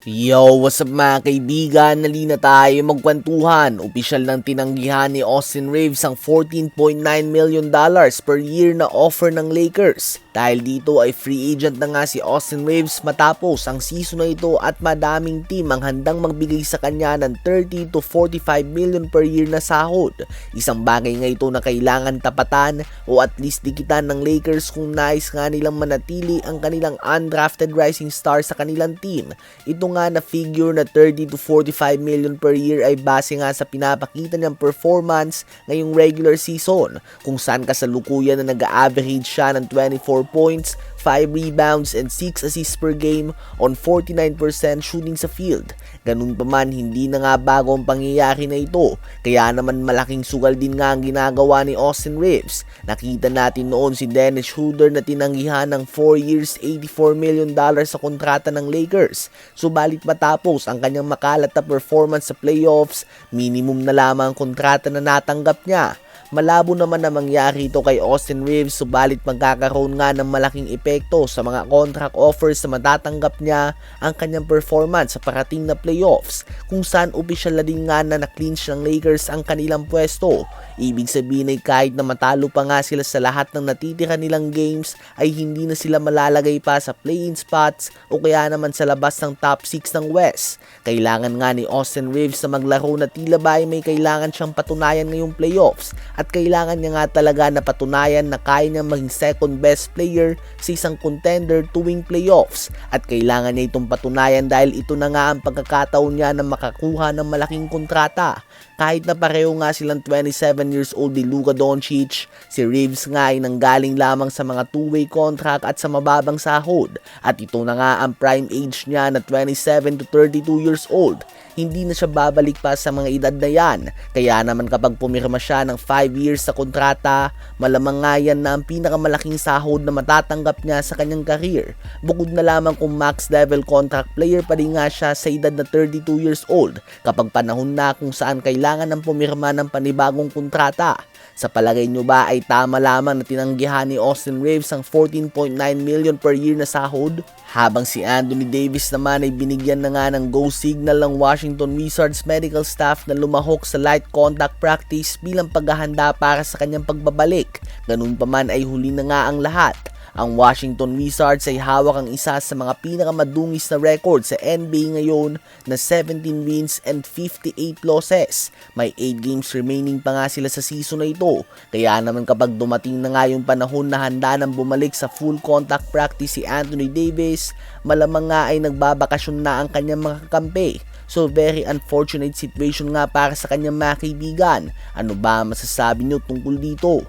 Yo, what's up mga kaibigan? Nalina tayo magkwentuhan. Opisyal ng tinanggihan ni Austin Reeves ang $14.9 million per year na offer ng Lakers. Dahil dito ay free agent na nga si Austin Reeves matapos ang season na ito at madaming team ang handang magbigay sa kanya ng 30 to 45 million per year na sahod. Isang bagay nga ito na kailangan tapatan o at least dikitan ng Lakers kung nais nga nilang manatili ang kanilang undrafted rising star sa kanilang team. Ito nga na figure na 30 to 45 million per year ay base nga sa pinapakita niyang performance ngayong regular season, kung saan kasalukuyan na nag-average siya ng 24 points, 5 rebounds and 6 assists per game on 49% shooting sa field. Ganun pa man, hindi na nga bago ang pangyayari na ito, kaya naman malaking sugal din nga ang ginagawa ni Austin Reeves. Nakita natin noon si Dennis Schroeder na tinanggihan ng 4 years $84 million sa kontrata ng Lakers. Subalit matapos ang kanyang makalat na performance sa playoffs, minimum na lamang ang kontrata na natanggap niya. Malabo naman na mangyari ito kay Austin Reeves, subalit magkakaroon nga ng malaking epekto sa mga contract offers na matatanggap niya ang kanyang performance sa parating na playoffs, kung saan opisyal na din nga na na-clinch ng Lakers ang kanilang pwesto. Ibig sabihin ay kahit na matalo pa nga sila sa lahat ng natitira nilang games ay hindi na sila malalagay pa sa play-in spots o kaya naman sa labas ng top 6 ng West. Kailangan nga ni Austin Reeves na maglaro na tila ba ay may kailangan siyang patunayan ngayong playoffs. At kailangan niya nga talaga na patunayan na kaya niya maging second best player sa isang contender tuwing playoffs. At kailangan niya itong patunayan dahil ito na nga ang pagkakataon niya na makakuha ng malaking kontrata. Kahit na pareho nga silang 27 years old ni Luka Doncic, si Reeves nga ay nanggaling lamang sa mga two-way contract at sa mababang sahod. At ito na nga ang prime age niya na 27 to 32 years old. Hindi na siya babalik pa sa mga edad na yan. Kaya naman kapag pumirma siya ng 5 years sa kontrata, malamang nga yan na ang pinakamalaking sahod na matatanggap niya sa kanyang career. Bukod na lamang kung max level contract player pa rin nga siya sa edad na 32 years old kapag panahon na kung saan kailangan ng pumirma ng panibagong kontrata. Sa palagay nyo ba ay tama lamang na tinanggihan ni Austin Reeves ang 14.9 million per year na sahod? Habang si Anthony Davis naman ay binigyan na nga ng go signal ng Washington Wizards medical staff na lumahok sa light contact practice bilang paghahanda para sa kanyang pagbabalik. Ganun pa man ay huli na nga ang lahat. Ang Washington Wizards ay hawak ang isa sa mga pinakamadungis na record sa NBA ngayon na 17 wins and 58 losses. May 8 games remaining pa nga sila sa season na ito. Kaya naman kapag dumating na nga yung panahon na handa nang bumalik sa full contact practice si Anthony Davis, malamang nga ay nagbabakasyon na ang kanyang mga kakampi. So very unfortunate situation nga para sa kanyang mga kaibigan. Ano ba masasabi nyo tungkol dito?